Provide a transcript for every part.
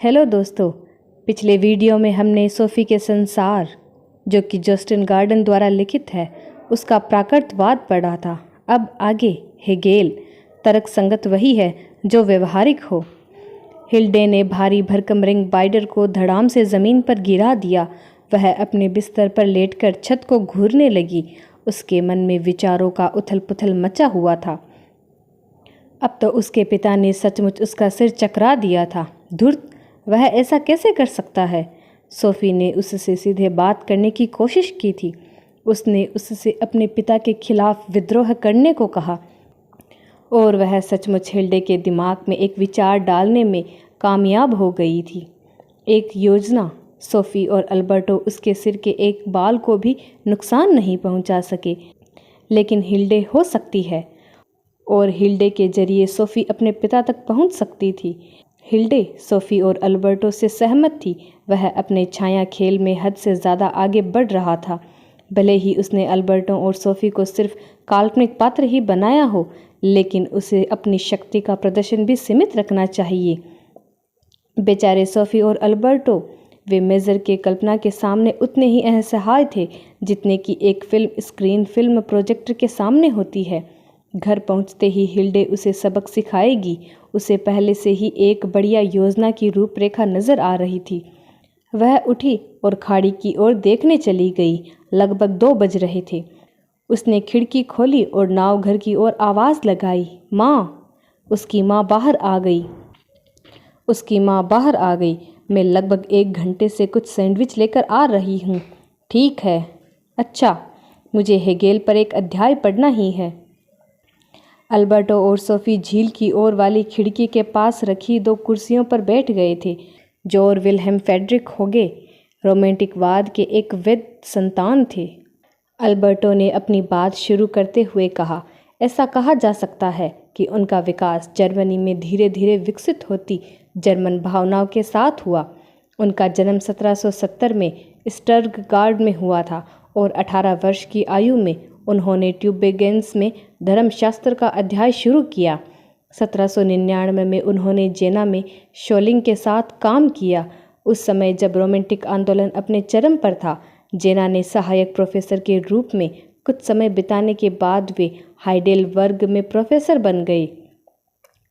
Hello दोस्तों, पिछले video में हमने सोफी के संसार, जो कि जस्टिन गार्डन द्वारा लिखित है, उसका प्राकृतवाद पढ़ा था। अब आगे हेगेल। तर्कसंगत वही है जो व्यवहारिक हो। हिल्डे ने भारी भरकम रिंग बाइडर को धड़ाम से ज़मीन पर गिरा दिया। वह अपने बिस्तर पर लेटकर छत को घूरने लगी। उसके मन में विचारों का उथल पुथल मचा हुआ था। अब तो उसके पिता ने सचमुच उसका सिर चकरा दिया था। धुर्त, वह ऐसा कैसे कर सकता है? सोफी ने उससे सीधे बात करने की कोशिश की थी। उसने उससे अपने पिता के खिलाफ विद्रोह करने को कहा और वह सचमुच हिल्डे के दिमाग में एक विचार डालने में कामयाब हो गई थी। एक योजना। सोफी और अल्बर्टो उसके सिर के एक बाल को भी नुकसान नहीं पहुंचा सके, लेकिन हिल्डे हो सकती है, और हिल्डे के जरिए सोफी अपने पिता तक पहुंच सकती थी। हिल्डे सोफी और अल्बर्टो से सहमत थी। वह अपने छाया खेल में हद से ज़्यादा आगे बढ़ रहा था। भले ही उसने अल्बर्टो और सोफी को सिर्फ काल्पनिक पात्र ही बनाया हो, लेकिन उसे अपनी शक्ति का प्रदर्शन भी सीमित रखना चाहिए। बेचारे सोफी और अल्बर्टो, वे मेजर के कल्पना के सामने उतने ही असहाय थे जितने कि एक स्क्रीन फिल्म प्रोजेक्टर के सामने होती है। घर पहुंचते ही हिल्डे उसे सबक सिखाएगी। उसे पहले से ही एक बढ़िया योजना की रूपरेखा नजर आ रही थी। वह उठी और खाड़ी की ओर देखने चली गई। लगभग 2 बज रहे थे। उसने खिड़की खोली और नाव घर की ओर आवाज़ लगाई। माँ! उसकी माँ बाहर आ गई। मैं लगभग 1 घंटे से कुछ सैंडविच लेकर आ रही हूँ। ठीक है। अच्छा, मुझे हेगेल पर एक अध्याय पढ़ना ही है। अल्बर्टो और सोफी झील की ओर वाली खिड़की के पास रखी 2 कुर्सियों पर बैठ गए थे। जॉर्ज विल्हेम फ्रेडरिक होगे रोमांटिकवाद के एक वैध संतान थे। अल्बर्टो ने अपनी बात शुरू करते हुए कहा, ऐसा कहा जा सकता है कि उनका विकास जर्मनी में धीरे धीरे विकसित होती जर्मन भावनाओं के साथ हुआ। उनका जन्म 1770 में स्टर्टगार्ड में हुआ था और 18 वर्ष की आयु में उन्होंने ट्यूबिंगेन में धर्मशास्त्र का अध्याय शुरू किया। 1799 में उन्होंने जेना में शोलिंग के साथ काम किया। उस समय जब रोमांटिक आंदोलन अपने चरम पर था, जेना ने सहायक प्रोफेसर के रूप में कुछ समय बिताने के बाद वे हाइडेलबर्ग में प्रोफेसर बन गए,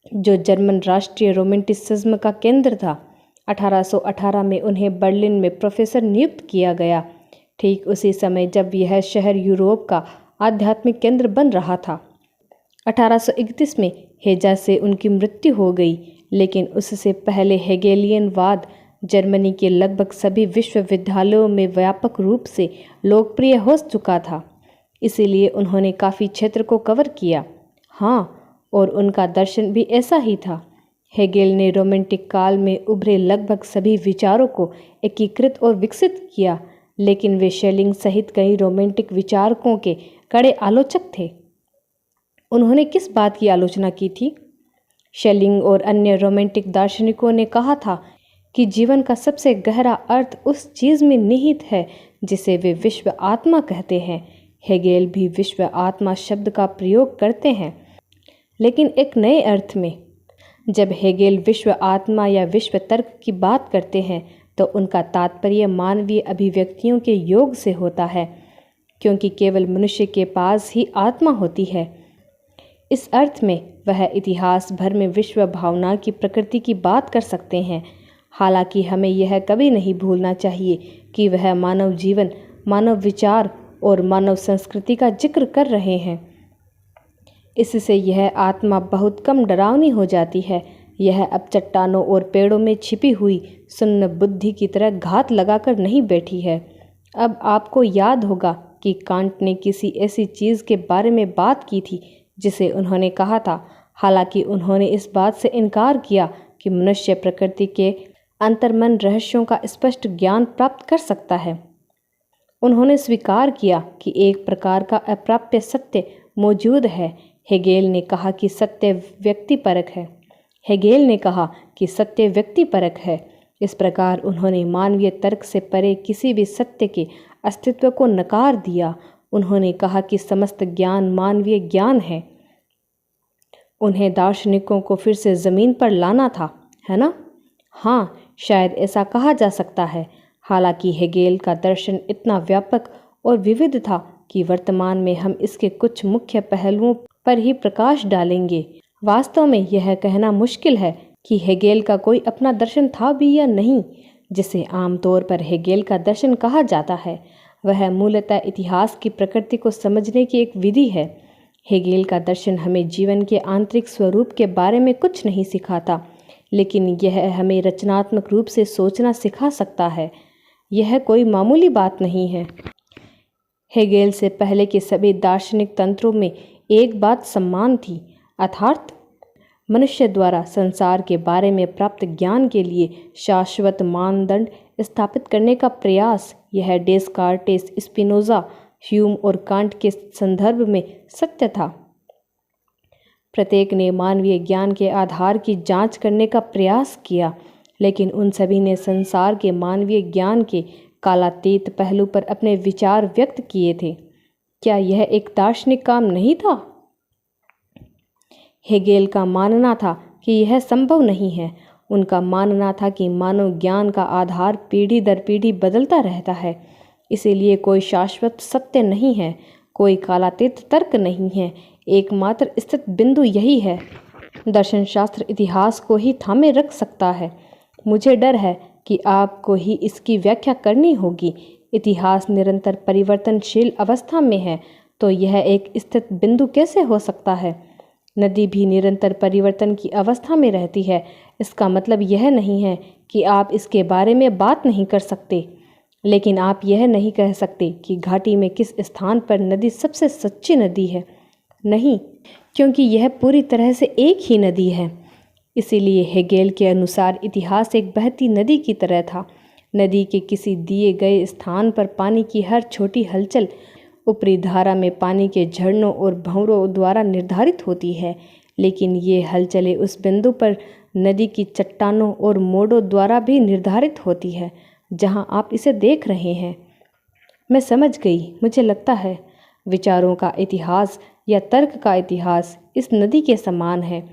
जो जर्मन राष्ट्रीय रोमांटिसिज्म का केंद्र था। 1818 में उन्हें बर्लिन में प्रोफेसर नियुक्त किया गया, ठीक उसी समय जब यह शहर यूरोप का आध्यात्मिक केंद्र बन रहा था। 1831 में हेजा से उनकी मृत्यु हो गई, लेकिन उससे पहले हेगेलियनवाद जर्मनी के लगभग सभी विश्वविद्यालयों में व्यापक रूप से लोकप्रिय हो चुका था। इसीलिए उन्होंने काफ़ी क्षेत्र को कवर किया। हाँ, और उनका दर्शन भी ऐसा ही था। हेगेल ने रोमांटिक काल में उभरे लगभग सभी विचारों को एकीकृत और विकसित किया, लेकिन वे शेलिंग सहित कई रोमांटिक विचारकों के कड़े आलोचक थे। उन्होंने किस बात की आलोचना की थी? शेलिंग और अन्य रोमांटिक दार्शनिकों ने कहा था कि जीवन का सबसे गहरा अर्थ उस चीज़ में निहित है जिसे वे विश्व आत्मा कहते हैं। हेगेल भी विश्व आत्मा शब्द का प्रयोग करते हैं, लेकिन एक नए अर्थ में। जब हेगेल विश्व आत्मा या विश्व तर्क की बात करते हैं तो उनका तात्पर्य मानवीय अभिव्यक्तियों के योग से होता है, क्योंकि केवल मनुष्य के पास ही आत्मा होती है। इस अर्थ में वह इतिहास भर में विश्व भावना की प्रकृति की बात कर सकते हैं। हालांकि हमें यह कभी नहीं भूलना चाहिए कि वह मानव जीवन, मानव विचार और मानव संस्कृति का जिक्र कर रहे हैं। इससे यह आत्मा बहुत कम डरावनी हो जाती है। यह अब चट्टानों और पेड़ों में छिपी हुई सुन्न बुद्धि की तरह घात लगाकर नहीं बैठी है। अब आपको याद होगा कि कांट ने किसी ऐसी चीज़ के बारे में बात की थी जिसे उन्होंने कहा था, हालांकि उन्होंने इस बात से इनकार किया कि मनुष्य प्रकृति के अंतर्मन रहस्यों का स्पष्ट ज्ञान प्राप्त कर सकता है। उन्होंने स्वीकार किया कि एक प्रकार का अप्राप्य सत्य मौजूद है। हेगेल ने कहा कि सत्य व्यक्तिपरक है। इस प्रकार उन्होंने मानवीय तर्क से परे किसी भी सत्य के अस्तित्व को नकार दिया। उन्होंने कहा कि समस्त ज्ञान मानवीय ज्ञान है। उन्हें दार्शनिकों को फिर से ज़मीन पर लाना था, है ना? हाँ, शायद ऐसा कहा जा सकता है। हालांकि हेगेल का दर्शन इतना व्यापक और विविध था कि वर्तमान में हम इसके कुछ मुख्य पहलुओं पर ही प्रकाश डालेंगे। वास्तव में यह कहना मुश्किल है कि हेगेल का कोई अपना दर्शन था भी या नहीं। जिसे आमतौर पर हेगेल का दर्शन कहा जाता है वह मूलतः इतिहास की प्रकृति को समझने की एक विधि है। हेगेल का दर्शन हमें जीवन के आंतरिक स्वरूप के बारे में कुछ नहीं सिखाता, लेकिन यह हमें रचनात्मक रूप से सोचना सिखा सकता है। यह कोई मामूली बात नहीं है। हेगेल से पहले के सभी दार्शनिक तंत्रों में एक बात समान थी, अर्थात मनुष्य द्वारा संसार के बारे में प्राप्त ज्ञान के लिए शाश्वत मानदंड स्थापित करने का प्रयास। यह डेस्कार्टेस, स्पिनोजा, ह्यूम और कांट के संदर्भ में सत्य था। प्रत्येक ने मानवीय ज्ञान के आधार की जांच करने का प्रयास किया, लेकिन उन सभी ने संसार के मानवीय ज्ञान के कालातीत पहलू पर अपने विचार व्यक्त किए थे। क्या यह एक दार्शनिक काम नहीं था? हेगेल का मानना था कि यह संभव नहीं है। उनका मानना था कि मानव ज्ञान का आधार पीढ़ी दर पीढ़ी बदलता रहता है, इसीलिए कोई शाश्वत सत्य नहीं है, कोई कालातीत तर्क नहीं है। एकमात्र स्थित बिंदु यही है। दर्शन शास्त्र इतिहास को ही थामे रख सकता है। मुझे डर है कि आपको ही इसकी व्याख्या करनी होगी। इतिहास निरंतर परिवर्तनशील अवस्था में है, तो यह एक स्थित बिंदु कैसे हो सकता है? नदी भी निरंतर परिवर्तन की अवस्था में रहती है। इसका मतलब यह नहीं है कि आप इसके बारे में बात नहीं कर सकते, लेकिन आप यह नहीं कह सकते कि घाटी में किस स्थान पर नदी सबसे सच्ची नदी है। नहीं, क्योंकि यह पूरी तरह से एक ही नदी है। इसीलिए हेगेल के अनुसार इतिहास एक बहती नदी की तरह था। नदी के किसी दिए गए स्थान पर पानी की हर छोटी हलचल ऊपरी धारा में पानी के झरनों और भंवरों द्वारा निर्धारित होती है, लेकिन ये हलचलें उस बिंदु पर नदी की चट्टानों और मोड़ों द्वारा भी निर्धारित होती है जहां आप इसे देख रहे हैं। मैं समझ गई। मुझे लगता है विचारों का इतिहास या तर्क का इतिहास इस नदी के समान है।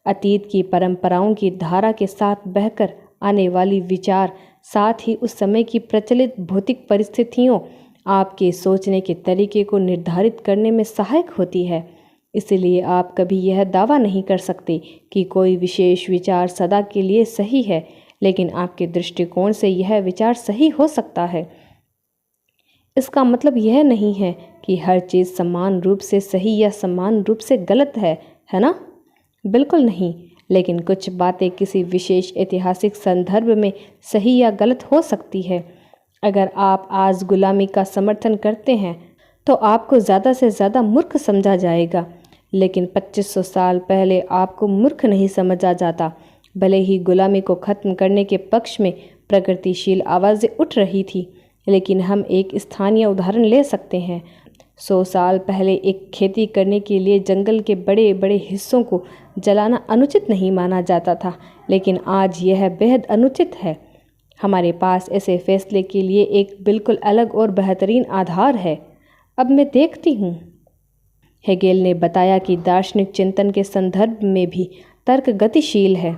अतीत की परंपराओं की धारा के साथ बहकर आने वाली विचार, साथ ही उस समय की प्रचलित भौतिक परिस्थितियों आपके सोचने के तरीके को निर्धारित करने में सहायक होती है। इसलिए आप कभी यह दावा नहीं कर सकते कि कोई विशेष विचार सदा के लिए सही है, लेकिन आपके दृष्टिकोण से यह विचार सही हो सकता है। इसका मतलब यह नहीं है कि हर चीज़ समान रूप से सही या समान रूप से गलत है ना? बिल्कुल नहीं, लेकिन कुछ बातें किसी विशेष ऐतिहासिक संदर्भ में सही या गलत हो सकती है। अगर आप आज गुलामी का समर्थन करते हैं तो आपको ज़्यादा से ज़्यादा मूर्ख समझा जाएगा, लेकिन 2500 साल पहले आपको मूर्ख नहीं समझा जाता। भले ही गुलामी को खत्म करने के पक्ष में प्रगतिशील आवाज़ें उठ रही थी, लेकिन हम एक स्थानीय उदाहरण ले सकते हैं। 100 साल पहले एक खेती करने के लिए जंगल के बड़े बड़े हिस्सों को जलाना अनुचित नहीं माना जाता था, लेकिन आज यह बेहद अनुचित है। हमारे पास ऐसे फैसले के लिए एक बिल्कुल अलग और बेहतरीन आधार है। अब मैं देखती हूँ। हेगेल ने बताया कि दार्शनिक चिंतन के संदर्भ में भी तर्क गतिशील है।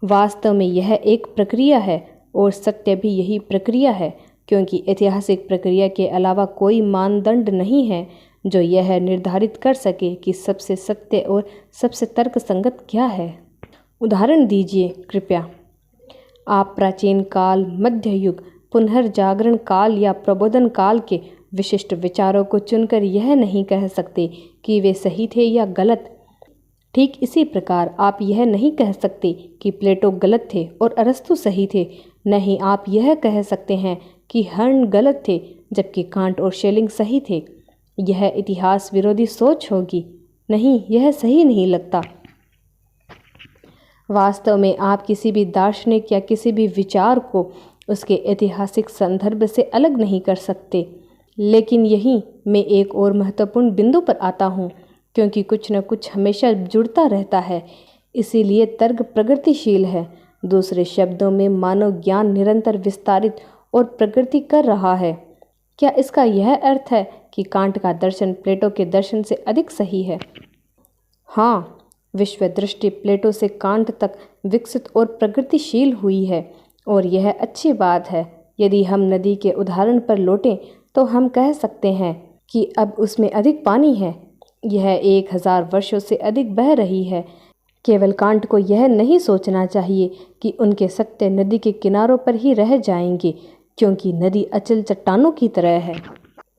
वास्तव में यह एक प्रक्रिया है और सत्य भी यही प्रक्रिया है, क्योंकि ऐतिहासिक प्रक्रिया के अलावा कोई मानदंड नहीं है जो यह निर्धारित कर सके कि सबसे सत्य और सबसे तर्कसंगत क्या है। उदाहरण दीजिए कृपया। आप प्राचीन काल, मध्य युग, पुनर्जागरण काल या प्रबोधन काल के विशिष्ट विचारों को चुनकर यह नहीं कह सकते कि वे सही थे या गलत। ठीक इसी प्रकार आप यह नहीं कह सकते कि प्लेटो गलत थे और अरस्तु सही थे। नहीं, आप यह कह सकते हैं कि हर्न गलत थे जबकि कांट और शेलिंग सही थे। यह इतिहास विरोधी सोच होगी। नहीं, यह सही नहीं लगता। वास्तव में आप किसी भी दार्शनिक या किसी भी विचार को उसके ऐतिहासिक संदर्भ से अलग नहीं कर सकते। लेकिन यहीं मैं एक और महत्वपूर्ण बिंदु पर आता हूँ, क्योंकि कुछ न कुछ हमेशा जुड़ता रहता है, इसीलिए तर्क प्रगतिशील है। दूसरे शब्दों में, मानव ज्ञान निरंतर विस्तारित और प्रगति कर रहा है। क्या इसका यह अर्थ है कि कांट का दर्शन प्लेटो के दर्शन से अधिक सही है? हाँ, विश्व दृष्टि प्लेटो से कांट तक विकसित और प्रगतिशील हुई है, और यह अच्छी बात है। यदि हम नदी के उदाहरण पर लौटें तो हम कह सकते हैं कि अब उसमें अधिक पानी है। यह 1000 वर्षों से अधिक बह रही है। केवल कांट को यह नहीं सोचना चाहिए कि उनके सत्य नदी के किनारों पर ही रह जाएंगे, क्योंकि नदी अचल चट्टानों की तरह है।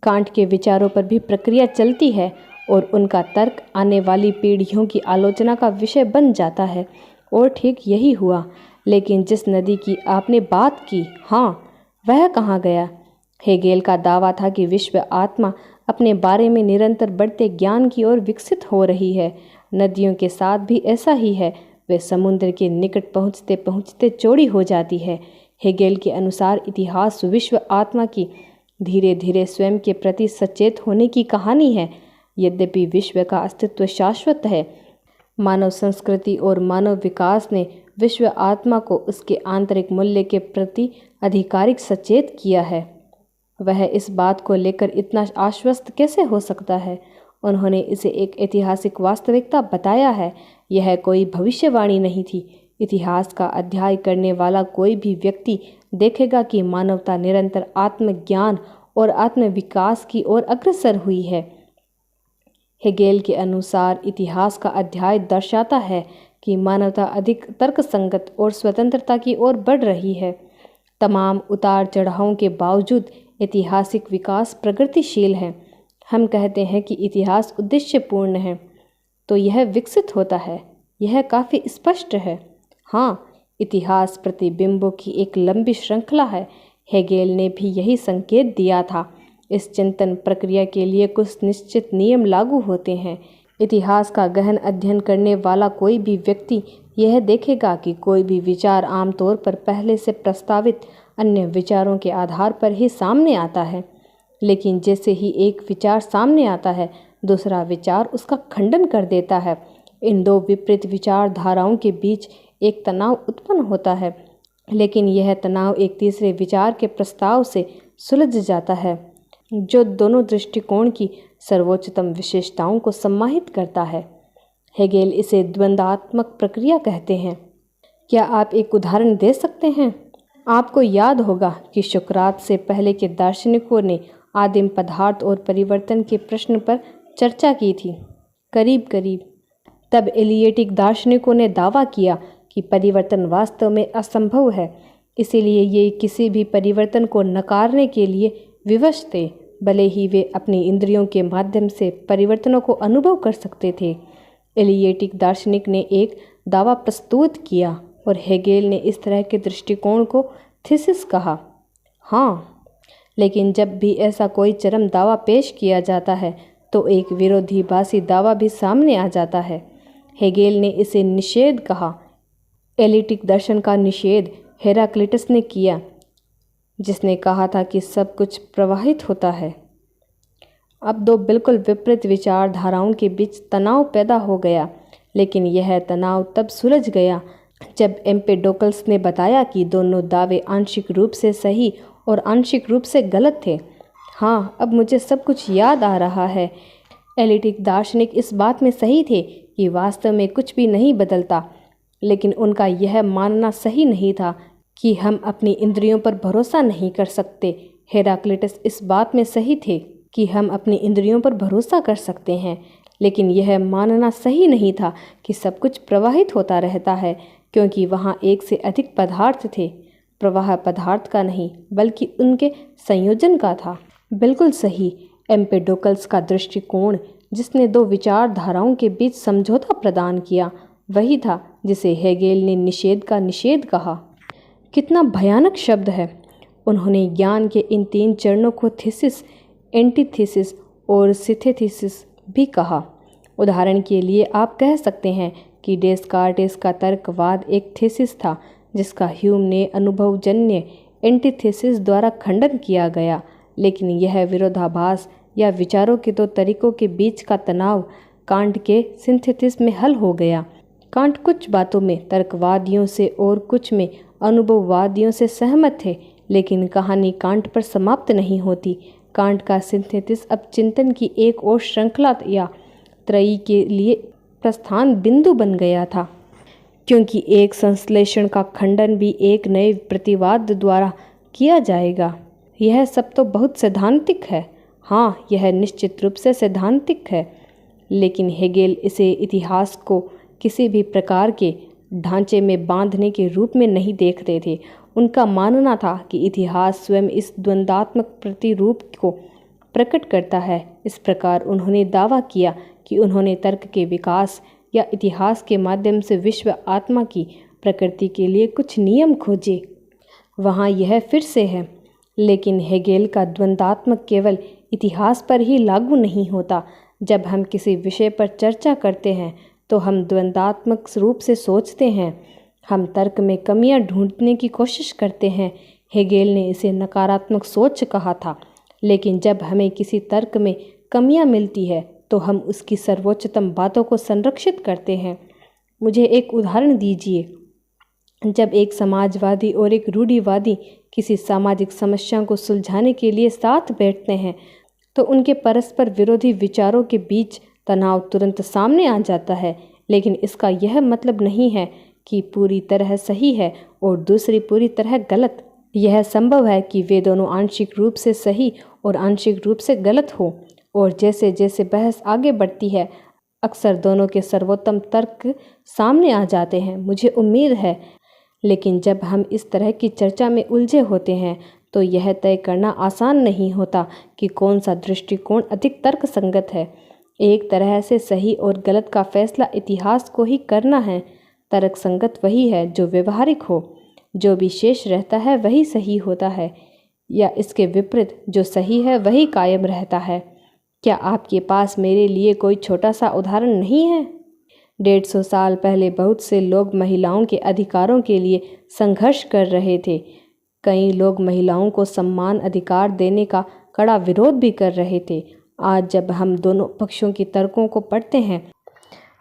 कांट के विचारों पर भी प्रक्रिया चलती है और उनका तर्क आने वाली पीढ़ियों की आलोचना का विषय बन जाता है। और ठीक यही हुआ। लेकिन जिस नदी की आपने बात की, हाँ, वह कहाँ गया? हेगेल का दावा था कि विश्व आत्मा अपने बारे में निरंतर बढ़ते ज्ञान की ओर विकसित हो रही है। नदियों के साथ भी ऐसा ही है। वे समुद्र के निकट पहुँचते पहुँचते चौड़ी हो जाती है। हेगेल के अनुसार इतिहास विश्व आत्मा की धीरे धीरे स्वयं के प्रति सचेत होने की कहानी है। यद्यपि विश्व का अस्तित्व शाश्वत है, मानव संस्कृति और मानव विकास ने विश्व आत्मा को उसके आंतरिक मूल्य के प्रति आधिकारिक सचेत किया है। वह इस बात को लेकर इतना आश्वस्त कैसे हो सकता है? उन्होंने इसे एक ऐतिहासिक वास्तविकता बताया है। यह कोई भविष्यवाणी नहीं थी। इतिहास का अध्ययन करने वाला कोई भी व्यक्ति देखेगा कि मानवता निरंतर आत्मज्ञान और आत्मविकास की ओर अग्रसर हुई है। हेगेल के अनुसार इतिहास का अध्ययन दर्शाता है कि मानवता अधिक तर्कसंगत और स्वतंत्रता की ओर बढ़ रही है। तमाम उतार चढ़ावों के बावजूद ऐतिहासिक विकास प्रगतिशील है। हम कहते हैं कि इतिहास उद्देश्यपूर्ण है, तो यह विकसित होता है। यह काफ़ी स्पष्ट है। हाँ, इतिहास प्रतिबिंबों की एक लंबी श्रृंखला है। हेगेल ने भी यही संकेत दिया था। इस चिंतन प्रक्रिया के लिए कुछ निश्चित नियम लागू होते हैं। इतिहास का गहन अध्ययन करने वाला कोई भी व्यक्ति यह देखेगा कि कोई भी विचार आमतौर पर पहले से प्रस्तावित अन्य विचारों के आधार पर ही सामने आता है। लेकिन जैसे ही एक विचार सामने आता है, दूसरा विचार उसका खंडन कर देता है। इन दो विपरीत विचारधाराओं के बीच एक तनाव उत्पन्न होता है, लेकिन यह तनाव एक तीसरे विचार के प्रस्ताव से सुलझ जाता है, जो दोनों दृष्टिकोण की सर्वोच्चतम विशेषताओं को सम्मानित करता है। हेगेल इसे द्वंद्वात्मक प्रक्रिया कहते हैं। क्या आप एक उदाहरण दे सकते हैं? आपको याद होगा कि सुकरात से पहले के दार्शनिकों ने आदिम पदार्थ और परिवर्तन के प्रश्न पर चर्चा की थी। करीब तब एलियटिक दार्शनिकों ने दावा किया कि परिवर्तन वास्तव में असंभव है, इसीलिए ये किसी भी परिवर्तन को नकारने के लिए विवश थे, भले ही वे अपनी इंद्रियों के माध्यम से परिवर्तनों को अनुभव कर सकते थे। एलियटिक दार्शनिक ने एक दावा प्रस्तुत किया और हेगेल ने इस तरह के दृष्टिकोण को थीसिस कहा। हाँ, लेकिन जब भी ऐसा कोई चरम दावा पेश किया जाता है तो एक विरोधाभासी दावा भी सामने आ जाता है। हेगेल ने इसे निषेध कहा। एलियटिक दर्शन का निषेध हेराक्लिटस ने किया, जिसने कहा था कि सब कुछ प्रवाहित होता है। अब दो बिल्कुल विपरीत विचारधाराओं के बीच तनाव पैदा हो गया, लेकिन यह तनाव तब सुलझ गया जब एम्पेडोकल्स ने बताया कि दोनों दावे आंशिक रूप से सही और आंशिक रूप से गलत थे। हाँ, अब मुझे सब कुछ याद आ रहा है। एलियटिक दार्शनिक इस बात में सही थे कि वास्तव में कुछ भी नहीं बदलता, लेकिन उनका यह मानना सही नहीं था कि हम अपनी इंद्रियों पर भरोसा नहीं कर सकते। हेराक्लिटस इस बात में सही थे कि हम अपनी इंद्रियों पर भरोसा कर सकते हैं, लेकिन यह मानना सही नहीं था कि सब कुछ प्रवाहित होता रहता है, क्योंकि वहाँ एक से अधिक पदार्थ थे। प्रवाह पदार्थ का नहीं, बल्कि उनके संयोजन का था। बिल्कुल सही। एम्पेडोकल्स का दृष्टिकोण, जिसने दो विचारधाराओं के बीच समझौता प्रदान किया, वही था जिसे हेगेल ने निषेध का निषेध कहा। कितना भयानक शब्द है। उन्होंने ज्ञान के इन 3 चरणों को थीसिस, एंटीथीसिस और सिंथेसिस भी कहा। उदाहरण के लिए आप कह सकते हैं कि डेस्कार्टेस का तर्कवाद एक थीसिस था, जिसका ह्यूम ने अनुभवजन्य एंटीथीसिस द्वारा खंडन किया गया। लेकिन यह विरोधाभास या विचारों के दो तरीकों के बीच का तनाव कांट के सिंथेसिस में हल हो गया। कांट कुछ बातों में तर्कवादियों से और कुछ में अनुभववादियों से सहमत थे, लेकिन कहानी कांट पर समाप्त नहीं होती। कांट का सिंथेसिस अब चिंतन की एक और श्रृंखला या त्रयी के लिए प्रस्थान बिंदु बन गया था, क्योंकि एक संश्लेषण का खंडन भी एक नए प्रतिवाद द्वारा किया जाएगा। यह सब तो बहुत सैद्धांतिक है। हाँ, यह निश्चित रूप से सैद्धांतिक है, लेकिन हेगेल इसे इतिहास को किसी भी प्रकार के ढांचे में बांधने के रूप में नहीं देखते थे। उनका मानना था कि इतिहास स्वयं इस द्वंद्वात्मक प्रतिरूप को प्रकट करता है। इस प्रकार उन्होंने दावा किया कि उन्होंने तर्क के विकास या इतिहास के माध्यम से विश्व आत्मा की प्रकृति के लिए कुछ नियम खोजे। वहाँ यह फिर से है, लेकिन हेगेल का द्वंद्वात्मक केवल इतिहास पर ही लागू नहीं होता। जब हम किसी विषय पर चर्चा करते हैं तो हम द्वंद्वात्मक रूप से सोचते हैं। हम तर्क में कमियां ढूंढने की कोशिश करते हैं। हेगेल ने इसे नकारात्मक सोच कहा था, लेकिन जब हमें किसी तर्क में कमियां मिलती है तो हम उसकी सर्वोच्चतम बातों को संरक्षित करते हैं। मुझे एक उदाहरण दीजिए। जब एक समाजवादी और एक रूढ़िवादी किसी सामाजिक समस्या को सुलझाने के लिए साथ बैठते हैं तो उनके परस्पर विरोधी विचारों के बीच तनाव तुरंत सामने आ जाता है, लेकिन इसका यह मतलब नहीं है कि पूरी तरह सही है और दूसरी पूरी तरह गलत। यह संभव है कि वे दोनों आंशिक रूप से सही और आंशिक रूप से गलत हो, और जैसे जैसे बहस आगे बढ़ती है अक्सर दोनों के सर्वोत्तम तर्क सामने आ जाते हैं। मुझे उम्मीद है, लेकिन जब हम इस तरह की चर्चा में उलझे होते हैं तो यह तय करना आसान नहीं होता कि कौन सा दृष्टिकोण अधिक तर्कसंगत है। एक तरह से सही और गलत का फैसला इतिहास को ही करना है। तर्कसंगत वही है जो व्यवहारिक हो, जो भी शेष रहता है वही सही होता है, या इसके विपरीत जो सही है वही कायम रहता है। क्या आपके पास मेरे लिए कोई छोटा सा उदाहरण नहीं है? 150 साल पहले बहुत से लोग महिलाओं के अधिकारों के लिए संघर्ष कर रहे थे। कई लोग महिलाओं को समान अधिकार देने का कड़ा विरोध भी कर रहे थे। आज जब हम दोनों पक्षों की तर्कों को पढ़ते हैं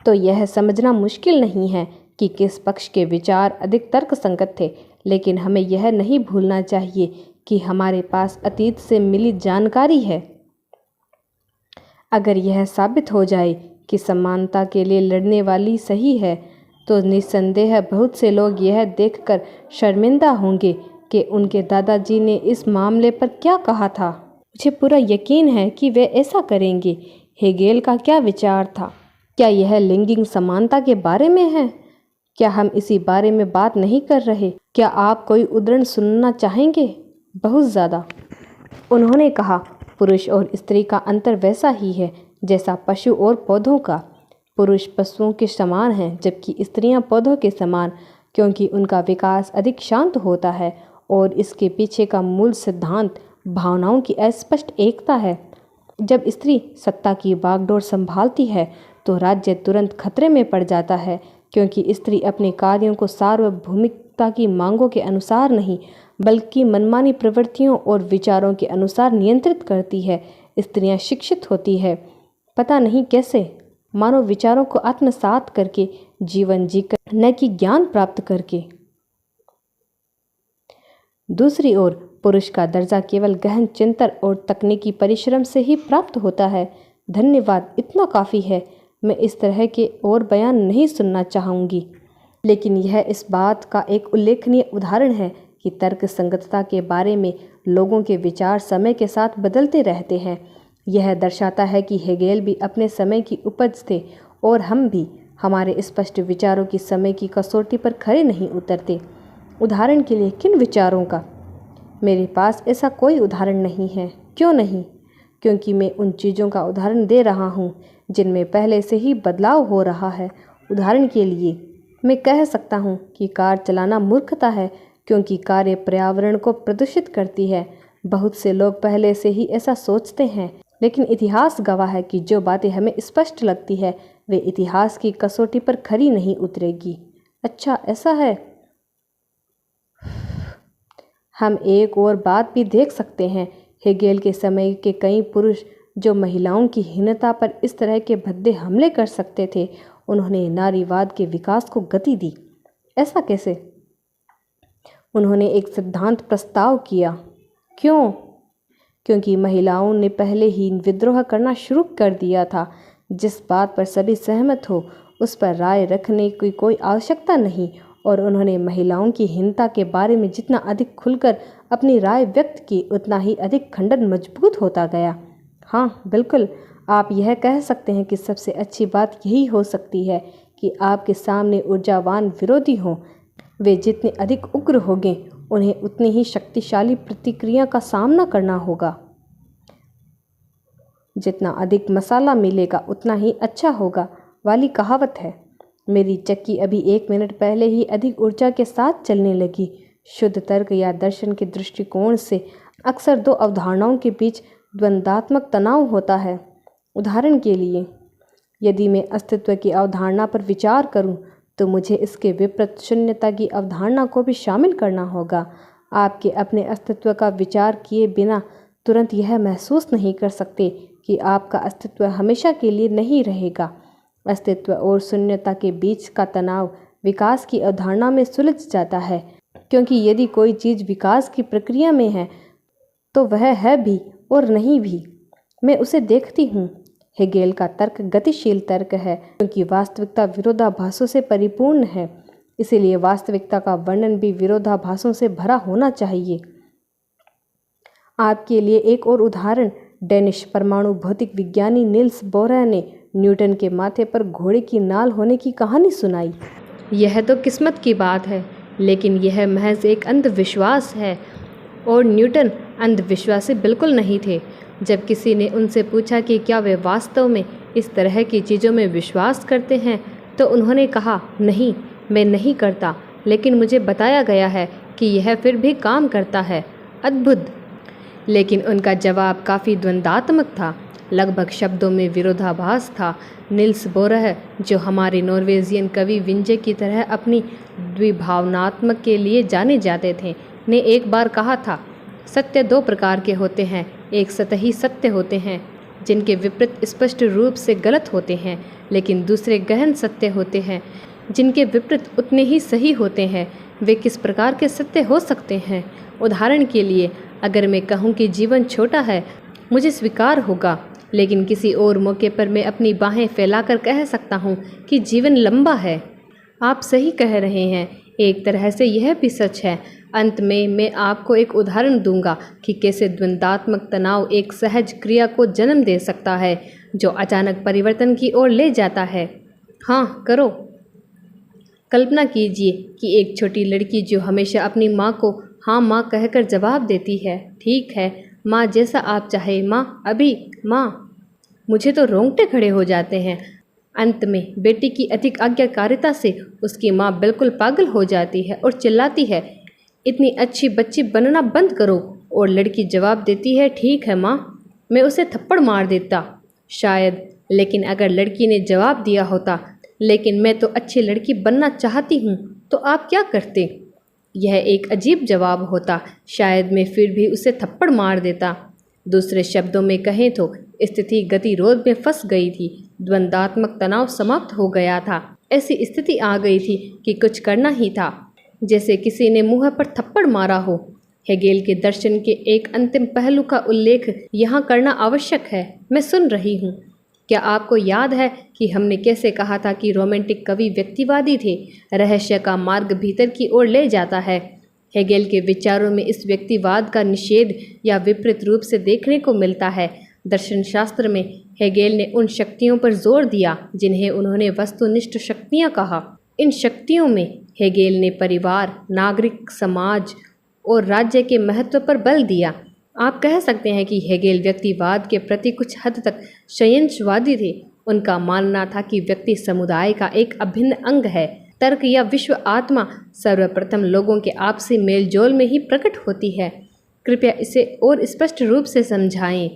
तो यह समझना मुश्किल नहीं है कि किस पक्ष के विचार अधिक तर्कसंगत थे, लेकिन हमें यह नहीं भूलना चाहिए कि हमारे पास अतीत से मिली जानकारी है। अगर यह साबित हो जाए कि समानता के लिए लड़ने वाली सही है तो निस्संदेह बहुत से लोग यह देखकर शर्मिंदा होंगे कि उनके दादाजी ने इस मामले पर क्या कहा था। मुझे पूरा यकीन है कि वे ऐसा करेंगे। हेगेल का क्या विचार था? क्या यह लैंगिक समानता के बारे में है? क्या हम इसी बारे में बात नहीं कर रहे? क्या आप कोई उदाहरण सुनना चाहेंगे? बहुत ज़्यादा। उन्होंने कहा, पुरुष और स्त्री का अंतर वैसा ही है जैसा पशु और पौधों का। पुरुष पशुओं के समान हैं जबकि स्त्रियां पौधों के समान, क्योंकि उनका विकास अधिक शांत होता है और इसके पीछे का मूल सिद्धांत भावनाओं की अस्पष्ट एकता है। जब स्त्री सत्ता की बागडोर संभालती है तो राज्य तुरंत खतरे में पड़ जाता है, क्योंकि स्त्री अपने कार्यों को सार्वभौमिकता की मांगों के अनुसार नहीं बल्कि मनमानी प्रवृत्तियों और विचारों के अनुसार नियंत्रित करती है। स्त्रियां शिक्षित होती है, पता नहीं कैसे, मानव विचारों को आत्मसात करके, जीवन जीकर, न कि ज्ञान प्राप्त करके। दूसरी ओर पुरुष का दर्जा केवल गहन चिंतन और तकनीकी परिश्रम से ही प्राप्त होता है। धन्यवाद, इतना काफ़ी है। मैं इस तरह के और बयान नहीं सुनना चाहूँगी, लेकिन यह इस बात का एक उल्लेखनीय उदाहरण है कि तर्क संगतता के बारे में लोगों के विचार समय के साथ बदलते रहते हैं। यह दर्शाता है कि हेगेल भी अपने समय की उपज थे और हम भी हमारे स्पष्ट विचारों की समय की कसौटी पर खरे नहीं उतरते। उदाहरण के लिए किन विचारों का? मेरे पास ऐसा कोई उदाहरण नहीं है। क्यों नहीं? क्योंकि मैं उन चीज़ों का उदाहरण दे रहा हूँ जिनमें पहले से ही बदलाव हो रहा है। उदाहरण के लिए मैं कह सकता हूँ कि कार चलाना मूर्खता है क्योंकि कारें पर्यावरण को प्रदूषित करती है। बहुत से लोग पहले से ही ऐसा सोचते हैं, लेकिन इतिहास गवाह है कि जो बातें हमें स्पष्ट लगती है वे इतिहास की कसौटी पर खरी नहीं उतरेगी। अच्छा, ऐसा है। हम एक और बात भी देख सकते हैं। हेगेल के समय के कई पुरुष जो महिलाओं की हीनता पर इस तरह के भद्दे हमले कर सकते थे, उन्होंने नारीवाद के विकास को गति दी। ऐसा कैसे? उन्होंने एक सिद्धांत प्रस्ताव किया। क्यों? क्योंकि महिलाओं ने पहले ही विद्रोह करना शुरू कर दिया था। जिस बात पर सभी सहमत हो उस पर राय रखने की कोई आवश्यकता नहीं, और उन्होंने महिलाओं की हीनता के बारे में जितना अधिक खुलकर अपनी राय व्यक्त की, उतना ही अधिक खंडन मजबूत होता गया। हाँ बिल्कुल, आप यह कह सकते हैं कि सबसे अच्छी बात यही हो सकती है कि आपके सामने ऊर्जावान विरोधी हों। वे जितने अधिक उग्र होंगे, उन्हें उतनी ही शक्तिशाली प्रतिक्रिया का सामना करना होगा। जितना अधिक मसाला मिलेगा उतना ही अच्छा होगा वाली कहावत है। मेरी चक्की अभी 1 मिनट पहले ही अधिक ऊर्जा के साथ चलने लगी। शुद्ध तर्क या दर्शन के दृष्टिकोण से अक्सर दो अवधारणाओं के बीच द्वंद्वात्मक तनाव होता है। उदाहरण के लिए, यदि मैं अस्तित्व की अवधारणा पर विचार करूं, तो मुझे इसके विपरीत शून्यता की अवधारणा को भी शामिल करना होगा। आपके अपने अस्तित्व का विचार किए बिना तुरंत यह महसूस नहीं कर सकते कि आपका अस्तित्व हमेशा के लिए नहीं रहेगा। अस्तित्व और शून्यता के बीच का तनाव विकास की अवधारणा में सुलझ जाता है, क्योंकि यदि कोई चीज़ विकास की प्रक्रिया में है तो वह है भी और नहीं भी। मैं उसे देखती हूँ। हेगेल का तर्क गतिशील तर्क है, क्योंकि वास्तविकता विरोधाभासों से परिपूर्ण है, इसीलिए वास्तविकता का वर्णन भी विरोधाभासों से भरा होना चाहिए। आपके लिए एक और उदाहरण, डेनिश परमाणु भौतिक विज्ञानी नील्स बोहर ने न्यूटन के माथे पर घोड़े की नाल होने की कहानी सुनाई। यह तो किस्मत की बात है, लेकिन यह महज एक अंधविश्वास है, और न्यूटन अंधविश्वासी बिल्कुल नहीं थे। जब किसी ने उनसे पूछा कि क्या वे वास्तव में इस तरह की चीज़ों में विश्वास करते हैं, तो उन्होंने कहा, नहीं, मैं नहीं करता, लेकिन मुझे बताया गया है कि यह फिर भी काम करता है। अद्भुत! लेकिन उनका जवाब काफ़ी द्वंद्वात्मक था, लगभग शब्दों में विरोधाभास था। नील्स बोहर, जो हमारे नॉर्वेजियन कवि विंजे की तरह अपनी द्विभावनात्मक के लिए जाने जाते थे, ने एक बार कहा था, सत्य 2 प्रकार के होते हैं। एक सतही सत्य होते हैं, जिनके विपरीत स्पष्ट रूप से गलत होते हैं, लेकिन दूसरे गहन सत्य होते हैं, जिनके विपरीत उतने ही सही होते हैं। वे किस प्रकार के सत्य हो सकते हैं? उदाहरण के लिए, अगर मैं कहूँ कि जीवन छोटा है, मुझे स्वीकार होगा, लेकिन किसी और मौके पर मैं अपनी बाहें फैलाकर कह सकता हूँ कि जीवन लंबा है। आप सही कह रहे हैं, एक तरह से यह भी सच है। अंत में मैं आपको एक उदाहरण दूंगा कि कैसे द्वंद्वात्मक तनाव एक सहज क्रिया को जन्म दे सकता है, जो अचानक परिवर्तन की ओर ले जाता है। हाँ, करो। कल्पना कीजिए कि एक छोटी लड़की जो हमेशा अपनी माँ को हाँ माँ कहकर जवाब देती है, ठीक है माँ, जैसा आप चाहे माँ, अभी माँ। मुझे तो रोंगटे खड़े हो जाते हैं। अंत में बेटी की अधिक आज्ञाकारिता से उसकी माँ बिल्कुल पागल हो जाती है और चिल्लाती है, इतनी अच्छी बच्ची बनना बंद करो। और लड़की जवाब देती है, ठीक है माँ, मैं उसे थप्पड़ मार देता। शायद, लेकिन अगर लड़की ने जवाब दिया होता, लेकिन मैं तो अच्छी लड़की बनना चाहती हूँ, तो आप क्या करते? यह एक अजीब जवाब होता। शायद मैं फिर भी उसे थप्पड़ मार देता। दूसरे शब्दों में कहें तो स्थिति गतिरोध में फंस गई थी। द्वंद्वात्मक तनाव समाप्त हो गया था। ऐसी स्थिति आ गई थी कि कुछ करना ही था, जैसे किसी ने मुँह पर थप्पड़ मारा हो। हेगेल के दर्शन के एक अंतिम पहलू का उल्लेख यहाँ करना आवश्यक है। मैं सुन रही हूँ। क्या आपको याद है कि हमने कैसे कहा था कि रोमांटिक कवि व्यक्तिवादी थे? रहस्य का मार्ग भीतर की ओर ले जाता है। हेगेल के विचारों में इस व्यक्तिवाद का निषेध या विपरीत रूप से देखने को मिलता है। दर्शन शास्त्र में हेगेल ने उन शक्तियों पर जोर दिया जिन्हें उन्होंने वस्तुनिष्ठ शक्तियाँ कहा। इन शक्तियों में हेगेल ने परिवार, नागरिक समाज और राज्य के महत्व पर बल दिया। आप कह सकते हैं कि हेगेल व्यक्तिवाद के प्रति कुछ हद तक संयंत्रवादी थे। उनका मानना था कि व्यक्ति समुदाय का एक अभिन्न अंग है। तर्क या विश्व आत्मा सर्वप्रथम लोगों के आपसी मेलजोल में ही प्रकट होती है। कृपया इसे और स्पष्ट रूप से समझाएं।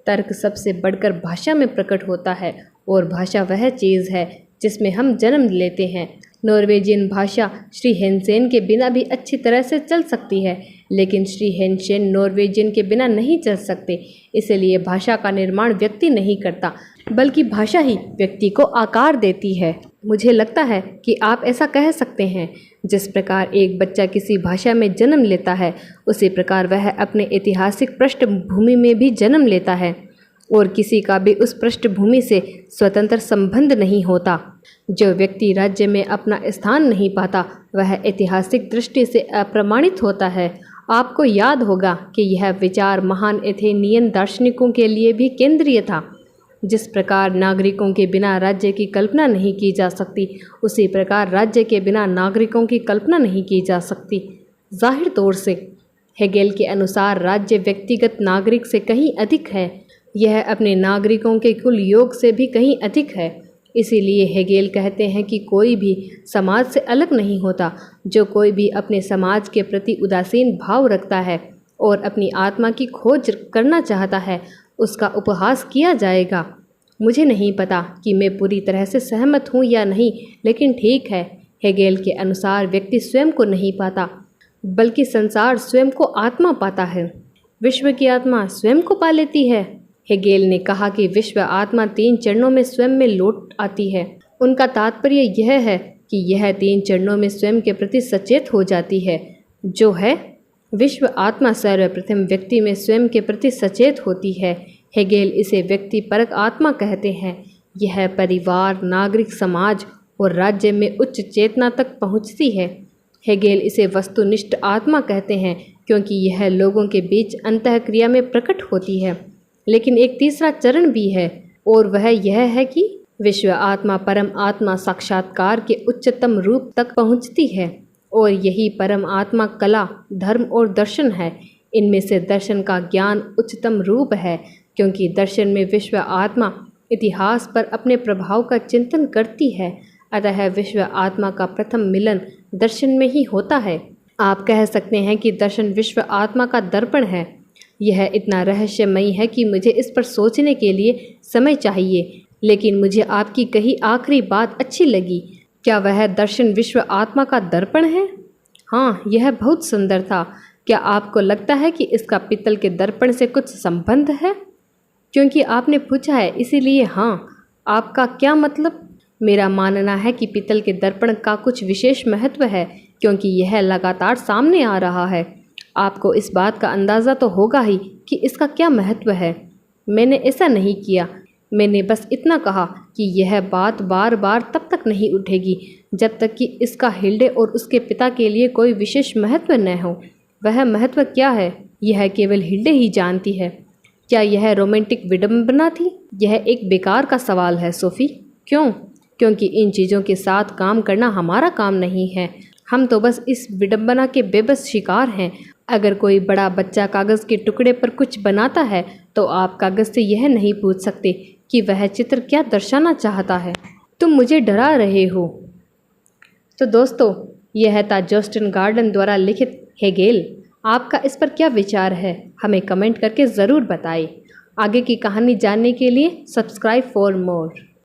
तर्क सबसे बढ़कर भाषा में प्रकट होता है, और भाषा वह चीज़ है जिसमें हम जन्म लेते हैं। नॉर्वेजियन भाषा श्री हेनसेन के बिना भी अच्छी तरह से चल सकती है, लेकिन श्री हेनसेन नॉर्वेजियन के बिना नहीं चल सकते। इसलिए भाषा का निर्माण व्यक्ति नहीं करता, बल्कि भाषा ही व्यक्ति को आकार देती है। मुझे लगता है कि आप ऐसा कह सकते हैं। जिस प्रकार एक बच्चा किसी भाषा में जन्म लेता है, उसी प्रकार वह अपने ऐतिहासिक पृष्ठभूमि में भी जन्म लेता है, और किसी का भी उस पृष्ठभूमि से स्वतंत्र संबंध नहीं होता। जो व्यक्ति राज्य में अपना स्थान नहीं पाता वह ऐतिहासिक दृष्टि से अप्रमाणित होता है। आपको याद होगा कि यह विचार महान एथेनियन दार्शनिकों के लिए भी केंद्रीय था। जिस प्रकार नागरिकों के बिना राज्य की कल्पना नहीं की जा सकती, उसी प्रकार राज्य के बिना नागरिकों की कल्पना नहीं की जा सकती। जाहिर तौर से हेगेल के अनुसार राज्य व्यक्तिगत नागरिक से कहीं अधिक है। यह अपने नागरिकों के कुल योग से भी कहीं अधिक है। इसीलिए हेगेल कहते हैं कि कोई भी समाज से अलग नहीं होता। जो कोई भी अपने समाज के प्रति उदासीन भाव रखता है और अपनी आत्मा की खोज करना चाहता है, उसका उपहास किया जाएगा। मुझे नहीं पता कि मैं पूरी तरह से सहमत हूँ या नहीं, लेकिन ठीक है। हेगेल के अनुसार व्यक्ति स्वयं को नहीं पाता, बल्कि संसार स्वयं को आत्मा पाता है। विश्व की आत्मा स्वयं को पा लेती है। हेगेल ने कहा कि विश्व आत्मा 3 चरणों में स्वयं में लौट आती है। उनका तात्पर्य यह है कि यह 3 चरणों में स्वयं के प्रति सचेत हो जाती है। जो है, विश्व आत्मा सर्वप्रथम व्यक्ति में स्वयं के प्रति सचेत होती है। हेगेल इसे व्यक्तिपरक आत्मा कहते हैं। यह परिवार, नागरिक समाज और राज्य में उच्च चेतना तक पहुँचती है। हेगेल इसे वस्तुनिष्ठ आत्मा कहते हैं क्योंकि यह लोगों के बीच अंतःक्रिया में प्रकट होती है। लेकिन एक तीसरा चरण भी है और वह यह है कि विश्व आत्मा परम आत्मा साक्षात्कार के उच्चतम रूप तक पहुंचती है और यही परम आत्मा कला, धर्म और दर्शन है। इनमें से दर्शन का ज्ञान उच्चतम रूप है क्योंकि दर्शन में विश्व आत्मा इतिहास पर अपने प्रभाव का चिंतन करती है। अतः विश्व आत्मा का प्रथम मिलन दर्शन में ही होता है। आप कह सकते हैं कि दर्शन विश्व आत्मा का दर्पण है। यह इतना रहस्यमयी है कि मुझे इस पर सोचने के लिए समय चाहिए, लेकिन मुझे आपकी कही आखिरी बात अच्छी लगी। क्या वह दर्शन विश्व आत्मा का दर्पण है? हाँ, यह बहुत सुंदर था। क्या आपको लगता है कि इसका पीतल के दर्पण से कुछ संबंध है? क्योंकि आपने पूछा है, इसीलिए हाँ। आपका क्या मतलब? मेरा मानना है कि पीतल के दर्पण का कुछ विशेष महत्व है क्योंकि यह लगातार सामने आ रहा है। आपको इस बात का अंदाज़ा तो होगा ही कि इसका क्या महत्व है। मैंने ऐसा नहीं किया। मैंने बस इतना कहा कि यह बात बार बार तब तक नहीं उठेगी जब तक कि इसका हिल्डे और उसके पिता के लिए कोई विशेष महत्व न हो। वह महत्व क्या है, यह केवल हिल्डे ही जानती है। क्या यह रोमांटिक विडंबना थी? यह एक बेकार का सवाल है, सोफी। क्यों? क्योंकि इन चीज़ों के साथ काम करना हमारा काम नहीं है। हम तो बस इस विडंबना के बेबस शिकार हैं। अगर कोई बड़ा बच्चा कागज़ के टुकड़े पर कुछ बनाता है तो आप कागज़ से यह नहीं पूछ सकते कि वह चित्र क्या दर्शाना चाहता है। तुम मुझे डरा रहे हो। तो दोस्तों, यह था जस्टिन गार्डन द्वारा लिखित हेगेल। आपका इस पर क्या विचार है, हमें कमेंट करके ज़रूर बताएं। आगे की कहानी जानने के लिए सब्सक्राइब फॉर मोर।